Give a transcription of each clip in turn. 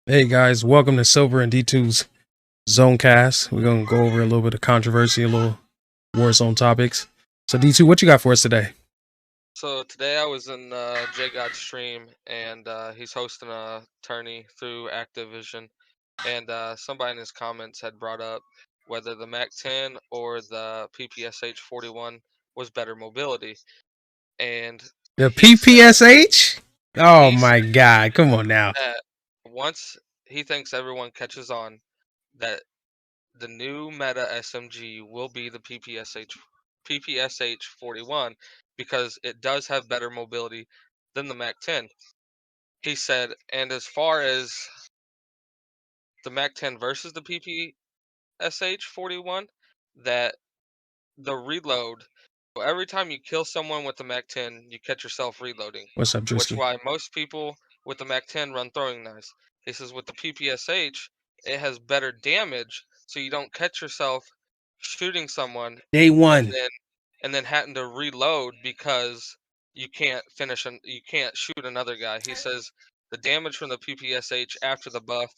Hey guys, welcome to Silver and D2's zonecast. We're gonna go over a little bit of controversy, a little war zone topics. So D2, what you got for us today? So today I was in J God's stream, and he's hosting a tourney through Activision, and somebody in his comments had brought up whether the Mac 10 or the PPSH 41 was better mobility, and The he said PPSH? Oh he said my god, come on now. that once he thinks everyone catches on that the new meta SMG will be the PPSH 41 because it does have better mobility than the Mac 10. He said, and as far as the Mac 10 versus the PPSH 41, that the reload, so every time you kill someone with the Mac 10, you catch yourself reloading, What's up, which Drewski? why most people with the Mac 10 run throwing knives. He says with the PPSH, it has better damage, so you don't catch yourself shooting someone Day and one. then having to reload because you can't shoot another guy. He says the damage from the PPSH after the buff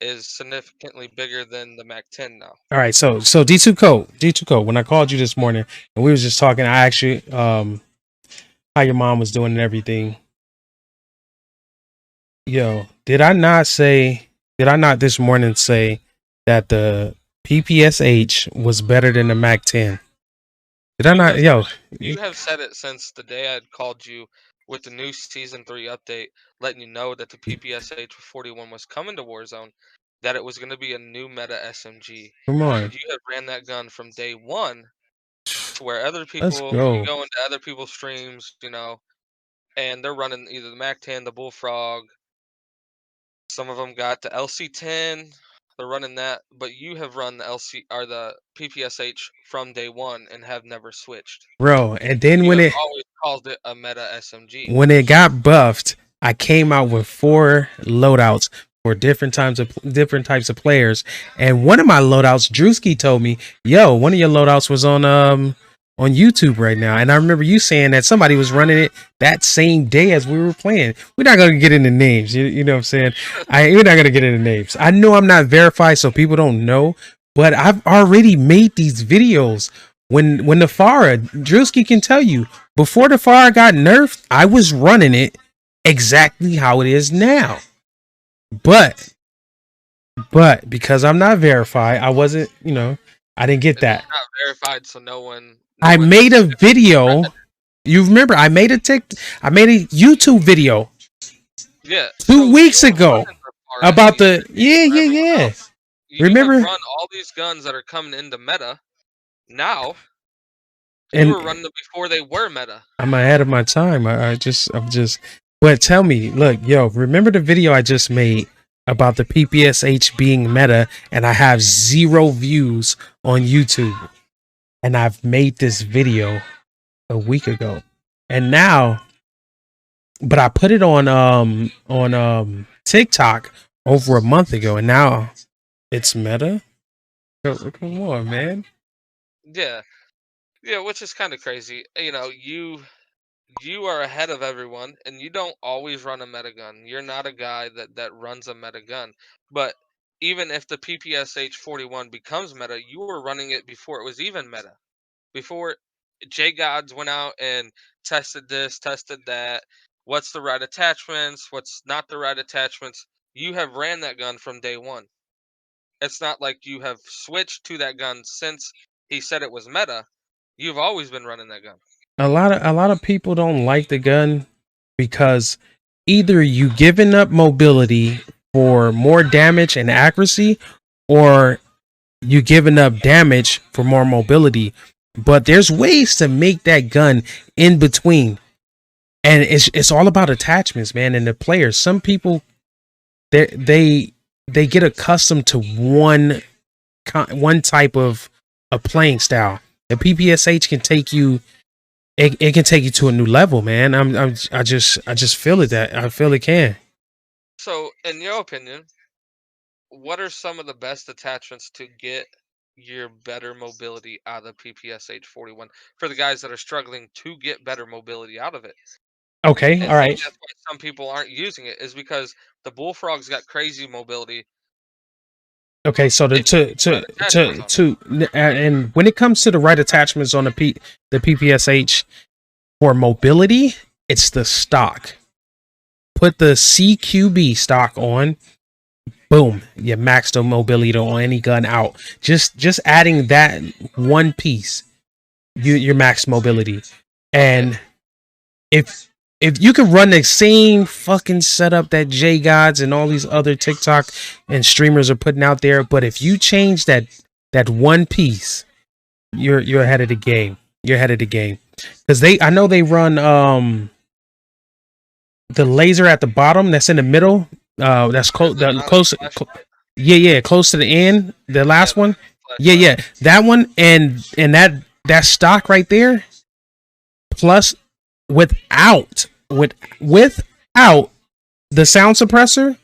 is significantly bigger than the Mac 10 now. All right, so D2 code. When I called you this morning and we was just talking, I actually how your mom was doing and everything. Yo, did I not this morning say that the PPSH was better than the Mac 10? Did I You not? have Yo, you have said it since the day I had called you with the new season 3 update, letting you know that the PPSH 41 was coming to Warzone, that it was going to be a new meta SMG, come on. and you have ran that gun from day one to where other Let's people you go. go into other people's streams, and they're running either the Mac 10, the Bullfrog. Some of them got the LC 10. They're running that, but you have run the LC or the PPSH from day one and have never switched. Bro, and then You have always called it a meta SMG. when it got buffed, I came out with 4 loadouts for different types of players. And one of my loadouts, Drewski told me, "Yo, one of your loadouts was on YouTube right now." And I remember you saying that somebody was running it that same day as we were playing. We're not gonna get into names, you know what I'm saying? We're not gonna get into names. I know I'm not verified, so people don't know, but I've already made these videos. When the Farah, Drewski can tell you, before the Farah got nerfed, I was running it exactly how it is now. But because I'm not verified, I wasn't, I didn't get It's that. not verified, so no I one made a knows if it's video. red. You remember I made a YouTube video Yeah, 2 so you weeks were ago running the Farah and about these the videos for everyone yeah. else. You have Remember? run all these guns that are coming into meta now. You And were running them before they were meta. I'm ahead of my time. I'm just. But tell me, look, yo, remember the video I just made about the PPSH being meta, and I have 0 views on YouTube, and I've made this video a week ago, and now, but I put it on TikTok over a month ago, and now it's meta. Come on, man. Yeah, yeah, which is kind of crazy. You are ahead of everyone, and you don't always run a meta gun. You're not a guy that runs a meta gun. But even if the PPSH 41 becomes meta, you were running it before it was even meta. Before J Gods went out and tested this, tested that. What's the right attachments? What's not the right attachments? You have ran that gun from day one. It's not like you have switched to that gun since he said it was meta. You've always been running that gun. A lot of people don't like the gun because either you giving up mobility for more damage and accuracy, or you giving up damage for more mobility. But there's ways to make that gun in between, and it's all about attachments, man. And the players, some people they get accustomed to one type of a playing style. The PPSH can take you. It can take you to a new level, man. I just feel it, that I feel it can. So, in your opinion, what are some of the best attachments to get your better mobility out of the PPSH 41 for the guys that are struggling to get better mobility out of it? Okay, And all maybe right. that's why some people aren't using it is because The Bullfrog's got crazy mobility. Okay, so and when it comes to the right attachments on the PPSH for mobility, it's the stock. Put the CQB stock on. Boom, you maxed the mobility on any gun out. Just adding that one piece, your max mobility. And if you can run the same fucking setup that J Gods and all these other TikTok and streamers are putting out there, but if you change that one piece, you're ahead of the game. You're ahead of the game. Because I know they run the laser at the bottom that's in the middle. That's close. Close to the end. The last one. Yeah, that one and that stock right there. Plus, without the sound suppressor,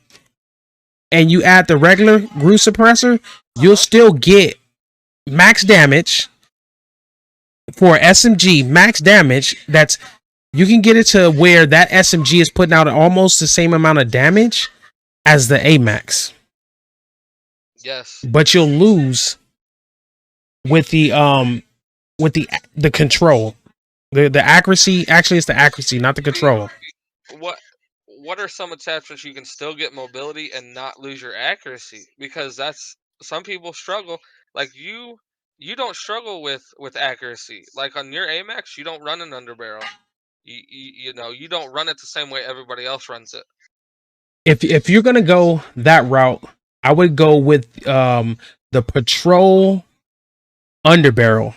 and you add the regular groove suppressor, you'll still get max damage for SMG. Max damage. That's you can get it to where that SMG is putting out almost the same amount of damage as the AMAX. Yes. But you'll lose with the control. The accuracy, actually it's the accuracy, not the control. What are some attachments you can still get mobility and not lose your accuracy? Because that's some people struggle. Like you don't struggle with accuracy. Like on your AMAX, you don't run an underbarrel. You know, you don't run it the same way everybody else runs it. If you're gonna go that route, I would go with the Patrol underbarrel.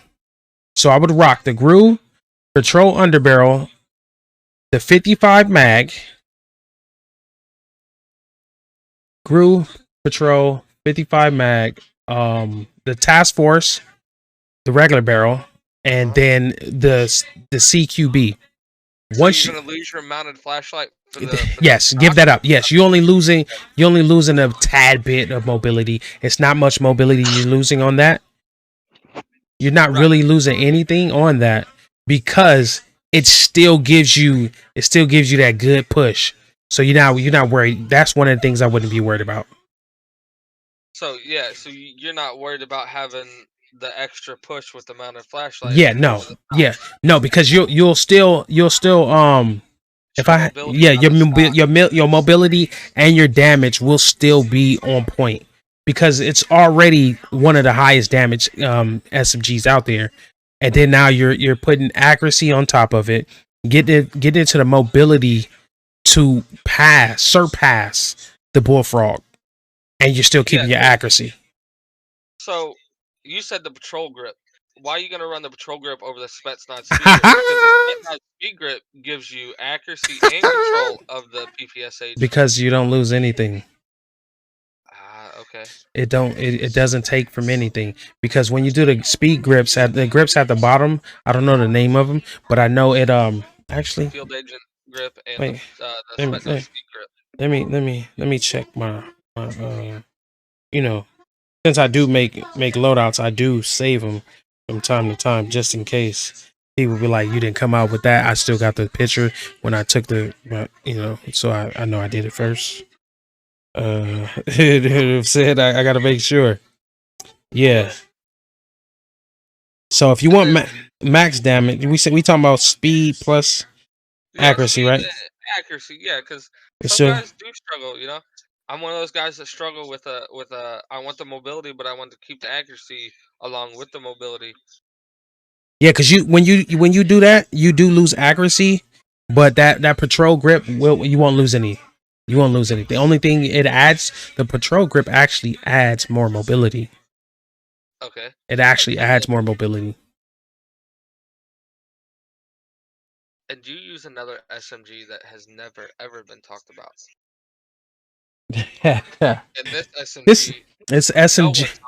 So I would rock the Groove Patrol underbarrel, the 55 mag, Groove Patrol 55 mag, the Task Force, the regular barrel, and then the CQB. Once you're gonna lose your mounted flashlight. Yes, give that up. Yes, you're only losing a tad bit of mobility. It's not much mobility you're losing on that. You're not really losing anything on that because it still gives you that good push. So you're not worried. That's one of the things I wouldn't be worried about. So yeah, so you're not worried about having the extra push with the mounted flashlight. Yeah, no, because you'll still your mobility and your damage will still be on point because it's already one of the highest damage SMGs out there, and then now you're putting accuracy on top of it, get into the mobility to surpass the Bullfrog, and you're still keeping your accuracy. So you said the Patrol grip. Why are you going to run the Patrol grip over the Spetsnaz speed grip? Because the Spetsnaz speed grip gives you accuracy and control of the PPSH. Because you don't lose anything. Okay. It doesn't take from anything, because when you do the speed grips at the bottom, I don't know the name of them, but I know it actually field agent grip and the Spetsnaz speed grip. Let me check my you know, since I do make loadouts, I do save them from time to time just in case people be like, you didn't come out with that. I still got the picture when I took so I know I did it first. Said I gotta make sure. Yeah. So if you want max damage, we talking about speed plus accuracy, right? Accuracy, yeah, because some guys do struggle. You know, I'm one of those guys that struggle with I want the mobility, but I want to keep the accuracy along with the mobility. Yeah, because when you do that, you do lose accuracy, but that Patrol grip you won't lose any. You won't lose anything. The only thing it adds, the Patrol grip actually adds more mobility. Okay. It actually adds more mobility. And do you use another SMG that has never ever been talked about? And this SMG, this SMG,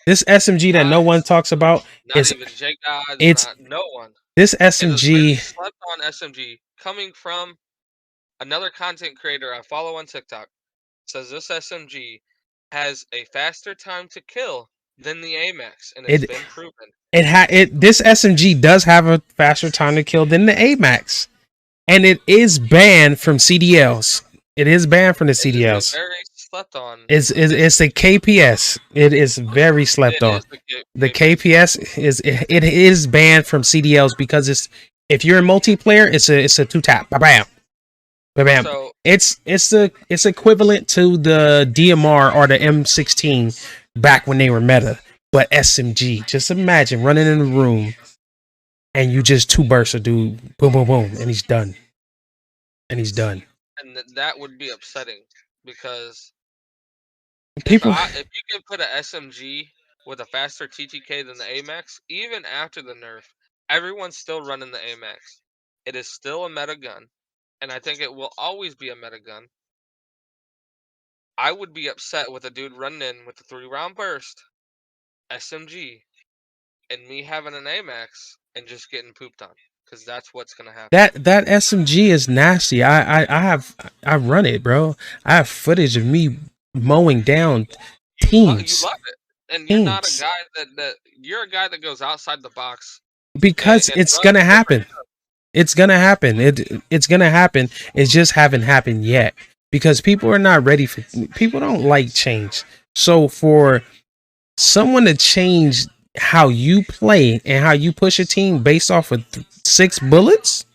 this SMG that no one talks about, not even J Gods, no one. This SMG, slept on SMG coming from another content creator I follow on TikTok, says this SMG has a faster time to kill than the AMAX, and it's been proven. This SMG does have a faster time to kill than the AMAX, and it is banned from CDLs. It is banned from the It is a CDLs. very slept on. It's a KPS. It is very slept It on. is the The KPS. KPS it is banned from CDLs because if you're in multiplayer, it's a two tap. Bam. Bam. So It's equivalent to the DMR or the M16 back when they were meta. But SMG, just imagine running in the room and you just two bursts a dude, boom, boom, boom, and he's done. And he's done. and that would be upsetting because People, if you can put an SMG with a faster TTK than the AMAX, even after the nerf, everyone's still running the AMAX. It is still a meta gun, and I think it will always be a meta gun. I would be upset with a dude running in with a 3-round burst, SMG, and me having an AMAX and just getting pooped on, because that's what's gonna happen. that SMG is nasty. I run it, bro. I have footage of me mowing down You love teams. it, and you're not a guy that you're a guy that goes outside the box Because and it's runs gonna different happen. stuff. It's gonna happen. It's gonna happen. It just haven't happened yet because people are not ready for. People don't like change. So for someone to change how you play and how you push a team based off of 6 bullets.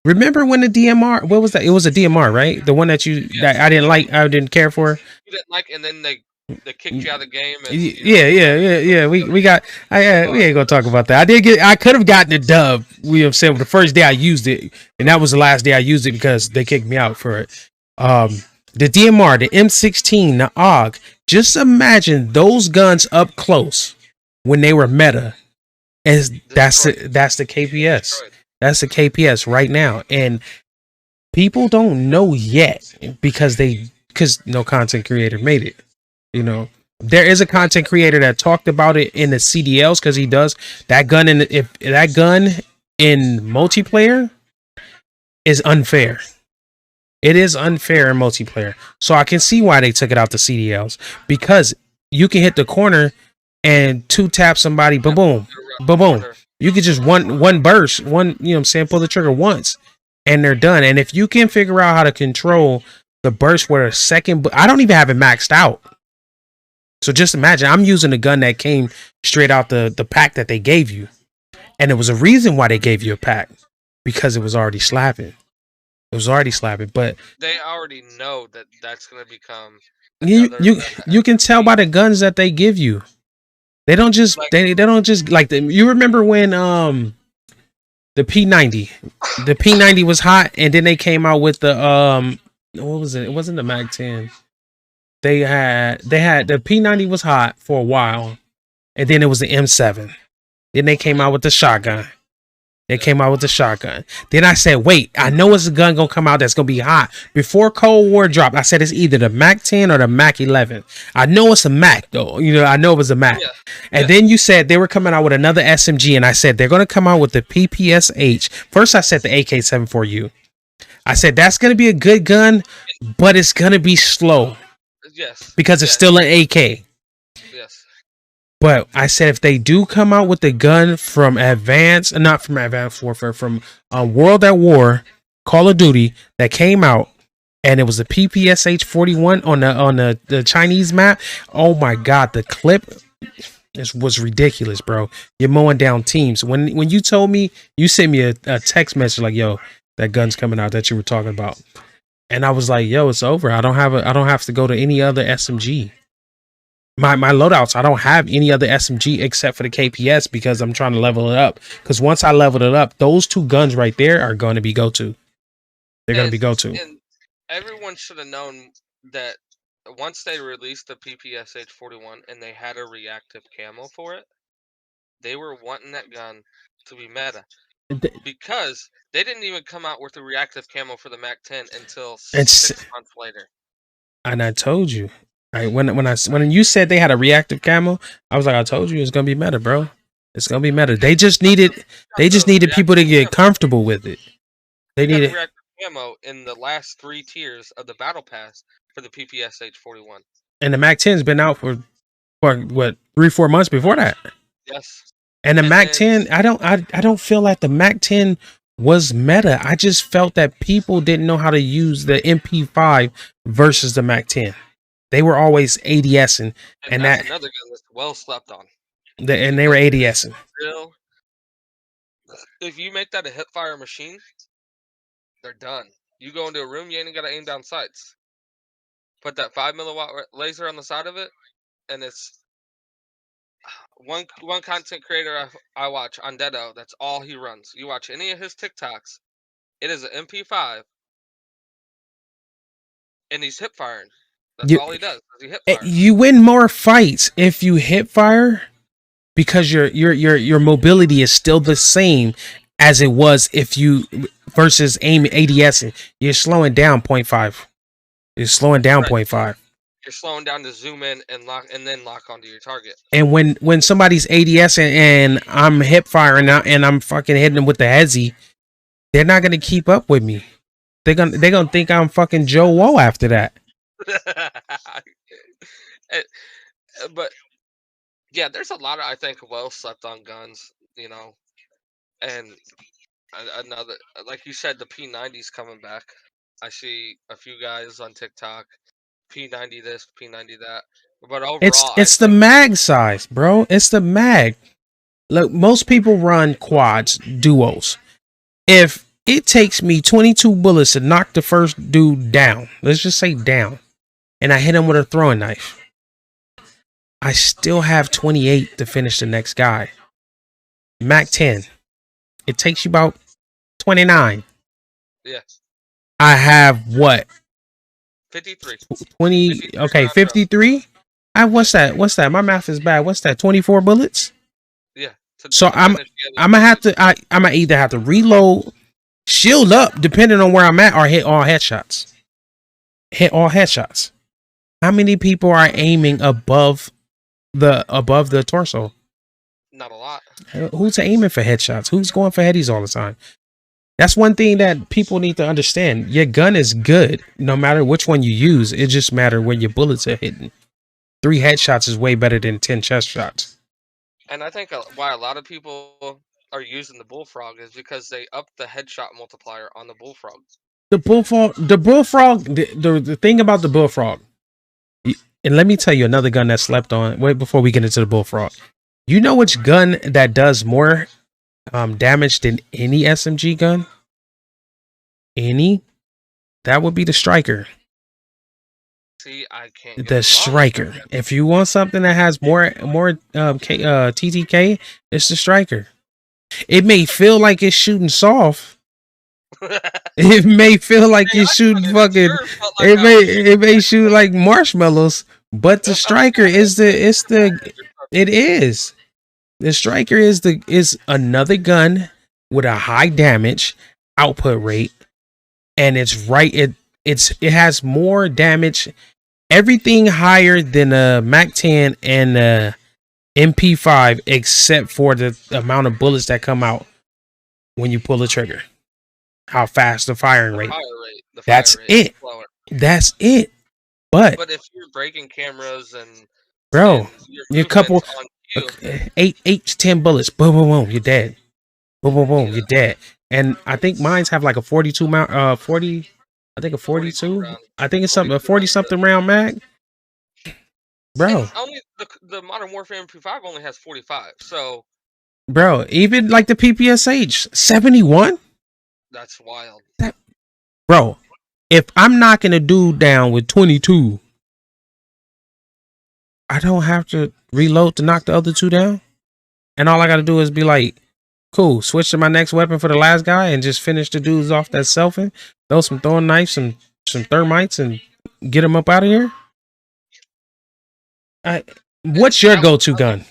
Remember when the DMR? What was that? It was a DMR, right? The one that that I didn't like. I didn't care for. You didn't like, and then they kicked you out of the game. And, Yeah. We got. We ain't gonna talk about that. I could have gotten a dub. We have said the first day I used it, and that was the last day I used it because they kicked me out for it. The DMR, the M16, the AUG. Just imagine those guns up close when they were meta. That's the KPS. That's the KPS right now, and people don't know yet because no content creator made it. You know, there is a content creator that talked about it in the CDLs because he does that gun. If that gun in multiplayer is unfair, it is unfair in multiplayer. So I can see why they took it out the CDLs because you can hit the corner and two tap somebody, boom, boom, boom, boom. You could just one burst, you know what I'm saying, pull the trigger once, and they're done. And if you can figure out how to control the burst where a second, I don't even have it maxed out. So just imagine, I'm using a gun that came straight out the pack that they gave you. And it was a reason why they gave you a pack. Because it was already slapping. It was already slapping. But they already know that that's going to become... You can tell by the guns that they give you. They don't just... They don't just... Like, you remember when the P90. The P90 was hot. And then they came out with the... What was it? It wasn't the Mag 10. They had the P90 was hot for a while, and then it was the M7. Then they came out with the shotgun. Then I said, wait, I know it's a gun gonna come out that's gonna be hot. Before Cold War dropped, I said it's either the Mac 10 or the Mac 11. I know it's a Mac though. You know, I know it was a Mac. Yeah. And then you said they were coming out with another SMG, and I said they're gonna come out with the PPSH. First, I said the AK-74U. I said that's gonna be a good gun, but it's gonna be slow. Yes. Because it's still an AK. Yes. But I said if they do come out with the gun from not from Advanced Warfare, from World at War, Call of Duty that came out, and it was a PPSH 41 on the Chinese map. Oh my god, the clip was ridiculous, bro. You're mowing down teams. When you told me, you sent me a text message like, "Yo, that gun's coming out that you were talking about." And I was like, yo, it's over. I don't have to go to any other SMG. My loadouts, I don't have any other SMG except for the KPS because I'm trying to level it up. Because once I level it up, those two guns right there are going to be go-to. They're going to be go-to. And everyone should have known that once they released the PPSH 41 and they had a reactive camo for it, they were wanting that gun to be meta. Because they didn't even come out with the reactive camo for the Mac 10 until 6 months later. And I told you, when you said they had a reactive camo, I was like, I told you it's gonna be meta, bro. It's gonna be meta. They just needed people to get comfortable with it. They needed reactive camo in the last 3 tiers of the battle pass for the PPSH 41. And the Mac 10's been out for what 3-4 months before that. Yes. And the Mac 10, I don't feel like the Mac 10 was meta. I just felt that people didn't know how to use the MP5 versus the Mac 10. They were always ADSing, And that's another gun that's well slept on. and they were ADSing. Still, if you make that a hip fire machine, they're done. You go into a room, you ain't got to aim down sights. Put that 5 milliwatt laser on the side of it, and it's one content creator I watch on Deado. That's all he runs. You watch any of his TikToks, it is an MP5, and he's hip firing. That's all he does. He hip fires. You win more fights if you hip fire because your mobility is still the same as it was if you versus aim ADS. You're slowing down 0.5. You're slowing down 0.5. You're slowing down to zoom in and lock, and then lock onto your target. And when somebody's ADS and I'm hip firing out and I'm fucking hitting them with the hezzy, they're not gonna keep up with me. They're gonna think I'm fucking Joe Woe after that. But yeah, there's a lot of, I think, well slept on guns, you know, and another, like you said, the P90's coming back. I see a few guys on TikTok, P90 this, P90 that, but overall, it's the mag size, bro. It's the mag. Look, most people run quads, duos. If it takes me 22 bullets to knock the first dude down, let's just say down, and I hit him with a throwing knife, I still have 28 to finish the next guy. Mac 10, it takes you about 29. Yeah. I have what? 53. 20. 53 okay, 53. What's that? My math is bad. What's that? 24 bullets. Yeah. So I'm gonna have to. I'm gonna either have to reload, shield up, depending on where I'm at, or hit all headshots. Hit all headshots. How many people are aiming above the torso? Not a lot. Who's aiming for headshots? Who's going for headies all the time? That's one thing that people need to understand. Your gun is good no matter which one you use. It just matters when your bullets are hitting. 3 headshots is way better than 10 chest shots. And I think why a lot of people are using the bullfrog is because they up the headshot multiplier on the bullfrog. The bullfrog, the thing about the bullfrog, and let me tell you another gun that slept on. Wait, before we get into the bullfrog, you know which gun that does more damage than any SMG gun? That would be the striker. See, I can't. The striker. If you want something that has more TTK, it's the striker. It may feel like it's shooting soft. It may feel like you're shooting fucking. It may shoot like marshmallows, but the striker is it is. The striker is another gun with a high damage output rate, and it has more damage. Everything higher than a Mac 10 and a MP5, except for the amount of bullets that come out when you pull the trigger. How fast the firing rate. That's it. That's it. But if you're breaking cameras and bro, you're a couple 8 to 10 bullets, boom, boom, boom, you're dead. Boom, boom, boom, you're dead. And I think mines have like a 42 mount, 40. I think a 42. I think it's something a 40 something round mag. Bro, and only the Modern Warfare MP5 only has 45. So, bro, even like the PPSH 71. That's wild. Bro, if I'm knocking a dude down with 22, I don't have to reload to knock the other 2 down. And all I got to do is be like, cool, switch to my next weapon for the last guy and just finish the dudes off that selfing, throw some throwing knives, some thermites, and get them up out of here. What's your go-to gun?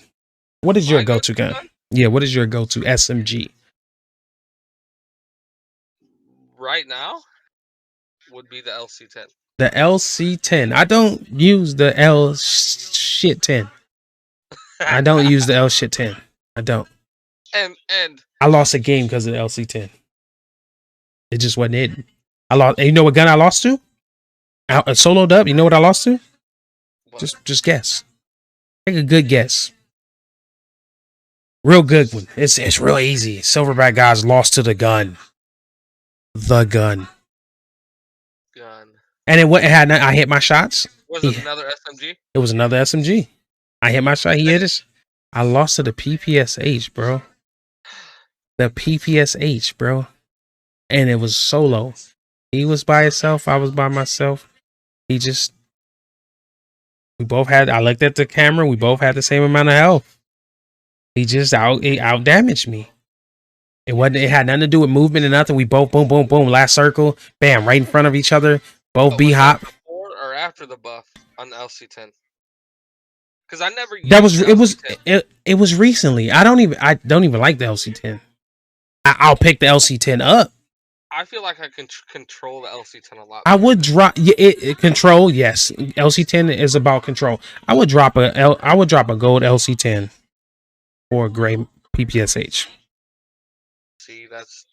What is your go-to gun? Yeah, what is your go-to SMG? Right now would be the LC10. The LC10. I don't use the L shit 10. I don't use the L shit 10. I don't. And I lost a game because of the LC10. It just wasn't hidden. I lost. And you know what gun I lost to? A soloed up. You know what I lost to? What? Just guess. Take a good guess. Real good one. It's real easy. Silverback guys lost to the gun. the gun. Gun. And it had. I hit my shots. Was it another SMG? It was another SMG. I hit my shot. He hit us. I lost to the PPSH, bro. The PPSH, bro. And it was solo. He was by himself. I was by myself. We both had. I looked at the camera. We both had the same amount of health. He just out damaged me. It wasn't. It had nothing to do with movement and nothing. We both boom, boom, boom. Last circle, bam, right in front of each other. Both B hop. Before or after the buff on the LC10? Because I never. That was. It was recently. I don't even like the LC10. I'll pick the LC10 up. I feel like I can control the LC10 a lot. I would drop control. Yes, LC10 is about control. I would drop a gold LC10 for a gray PPSH. See, that's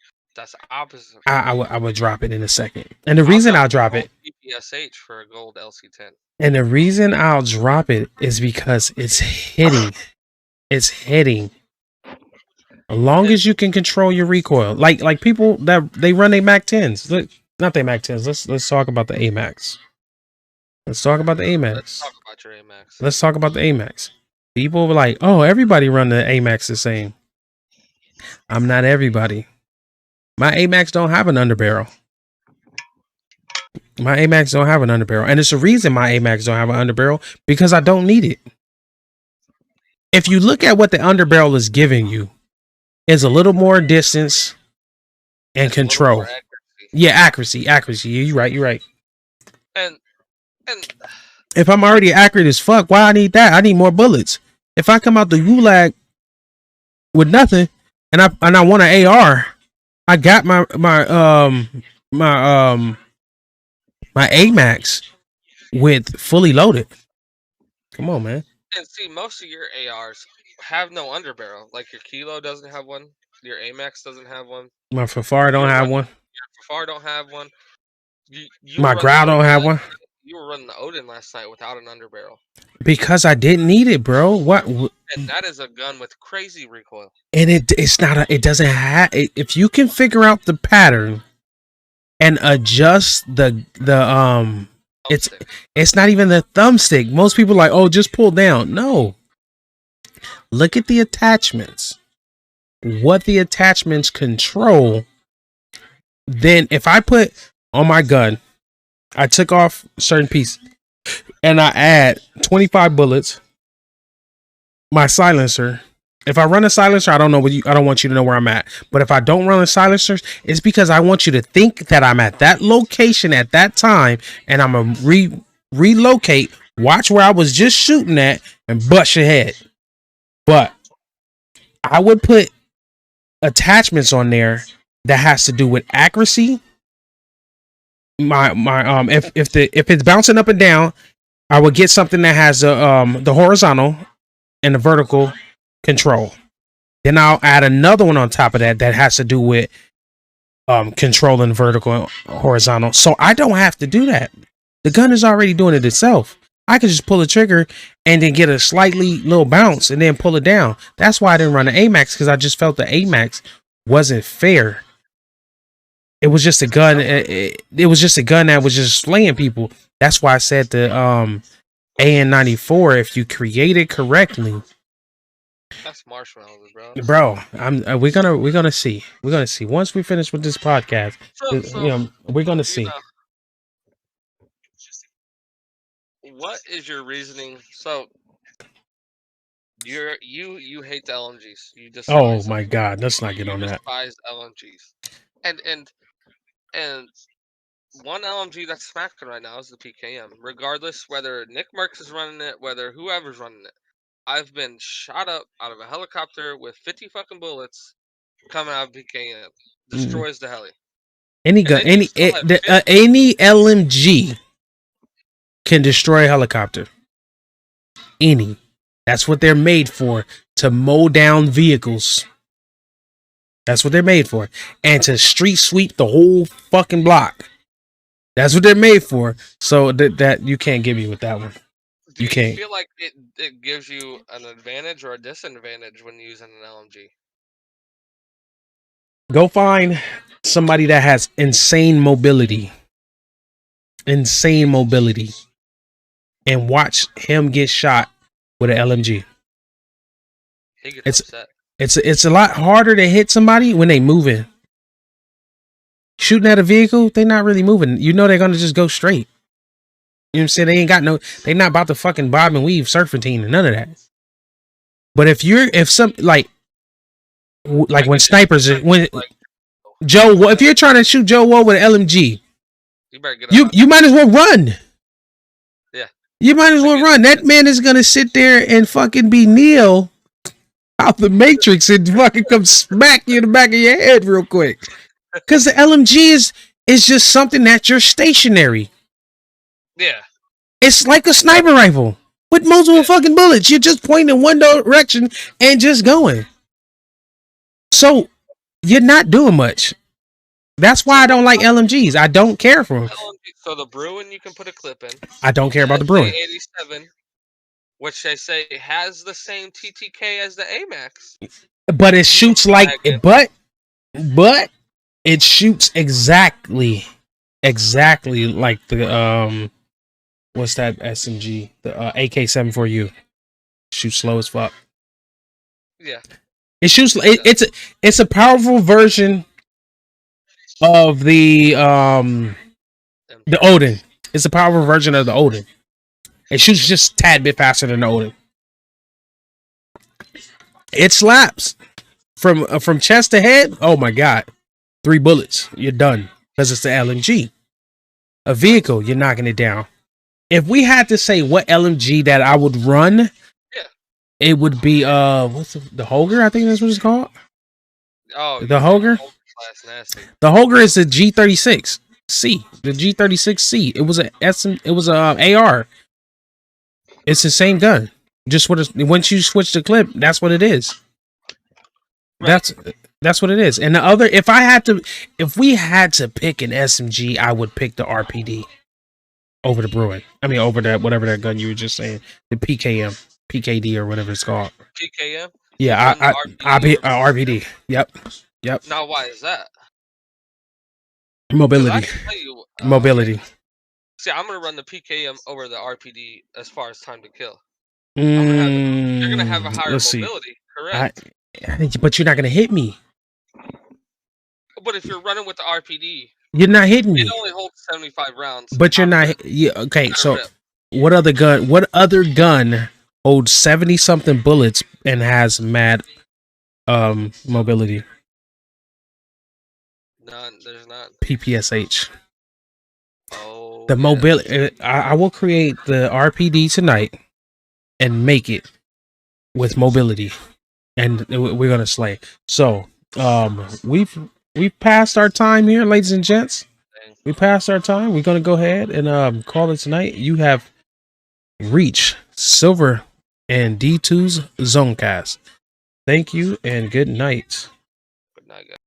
opposite. I would drop it in a second, and the reason I'll drop it PPSH for a gold LC10, and the reason I'll drop it is because it's hitting. It's hitting. As long as you can control your recoil, like people that they run a Mac 10s, not they Mac 10s. Let's talk about the AMAX. Let's talk about the AMAX. Let's talk about your AMAX. Let's talk about the AMAX. People were like, "Oh, everybody run the AMAX the same." I'm not everybody. My AMAX don't have an underbarrel. My AMAX don't have an underbarrel, and it's the reason my AMAX don't have an underbarrel because I don't need it. If you look at what the underbarrel is giving you, is a little more distance and control. Accuracy. You're right. And if I'm already accurate as fuck, why I need that? I need more bullets. If I come out the gulag with nothing and I want an AR, I got my AMAX with fully loaded. Come on, man. And see, most of your ARs have no underbarrel. Like your Kilo doesn't have one. Your AMAX doesn't have one. My Fafar don't have one. Your Fafar don't have one. My Grau don't have one. You were running the Odin last night without an underbarrel. Because I didn't need it, bro. What? And that is a gun with crazy recoil. And it's not. It doesn't have. If you can figure out the pattern and adjust the it's not even the thumbstick. Most people are like, oh, just pull down. No. Look at the attachments. What the attachments control. Then if I put on my gun, I took off certain pieces and I add 25 bullets, my silencer. If I run a silencer, I don't want you to know where I'm at. But if I don't run a silencer, it's because I want you to think that I'm at that location at that time, and I'm gonna relocate, watch where I was just shooting at, and bust your head. But I would put attachments on there that has to do with accuracy. If it's bouncing up and down, I would get something that has the horizontal and the vertical control. Then I'll add another one on top of that has to do with controlling vertical and horizontal. So I don't have to do that. The gun is already doing it itself. I can just pull the trigger and then get a slightly little bounce and then pull it down. That's why I didn't run the AMAX, because I just felt the AMAX wasn't fair. It was just a gun. It was just a gun that was just slaying people. That's why I said the AN-94, if you create it correctly. That's marshmallows, bro. Bro, we're gonna see. We're gonna see. Once we finish with this podcast, we're gonna see. What is your reasoning? So you hate the LMGs. You despise Oh my god, let's not get on that. Despise LMGs. And one LMG that's smacking right now is the PKM. Regardless whether Nick Merckx is running it, whether whoever's running it. I've been shot up out of a helicopter with 50 fucking bullets coming out of PKM. Destroys the heli. Any gun, any LMG can destroy a helicopter. Any. That's what they're made for, to mow down vehicles. That's what they're made for. And to street sweep the whole fucking block. That's what they're made for. So that you can't get me with that one. Do you can't. feel like it gives you an advantage or a disadvantage when using an LMG? Go find somebody that has insane mobility, and watch him get shot with an LMG. He gets It's upset. it's a lot harder to hit somebody when they moving. Shooting at a vehicle, they not really moving. You know they're gonna just go straight. You know what I'm saying? They ain't got no. They not about to fucking bob and weave surfing and none of that. But if some like when snipers when Joe, if you're trying to shoot Joe Woe with an LMG, you better get you might as well run. Yeah, you might as well run. That man is gonna sit there and fucking be Neo out the Matrix and fucking come smack you in the back of your head real quick. Because the LMG is just something that you're stationary. Yeah, it's like a sniper rifle with multiple fucking bullets. You're just pointing in one direction and just going. So you're not doing much. That's why I don't like LMGs. I don't care for them. So the Bruin you can put a clip in. I don't care about the Bruin. 87, which they say has the same TTK as the AMAX. But it shoots like but it shoots exactly like the what's that SMG? The AK-74U. Shoots slow as fuck. Yeah. It shoots it's a powerful version of the Odin. It's a powerful version of the Odin. It shoots just a tad bit faster than the Odin. It slaps from chest to head. Oh my god, 3 bullets, you're done. Because it's the LMG. A vehicle, you're knocking it down. If we had to say what LMG that I would run, it would be what's the Holger? I think that's what it's called. Oh, the Holger. The Holger is the G36C. The G36C. It was a AR. It's the same gun. Just once you switch the clip, that's what it is. Right. That's what it is. And the other, if we had to pick an SMG, I would pick the RPD over the Bruin. I mean, over that whatever that gun you were just saying, the PKD or whatever it's called. PKM. Yeah, RPD. Yep. Now, why is that? Mobility. Mobility. See, I'm gonna run the PKM over the RPD as far as time to kill. You're gonna have a higher mobility, correct? But you're not gonna hit me. But if you're running with the RPD, you're not hitting me. It only holds 75 rounds. But you're not. Yeah. Okay. So, what other gun holds 70 something bullets and has mad mobility? None. There's none. PPSH. Oh. The mobility. I will create the RPD tonight and make it with mobility, and we're gonna slay. So, we've passed our time here, ladies and gents. We passed our time. We're gonna go ahead and call it tonight. You have reached Silver and D2's Zonecast. Thank you and good night. Good night, guys.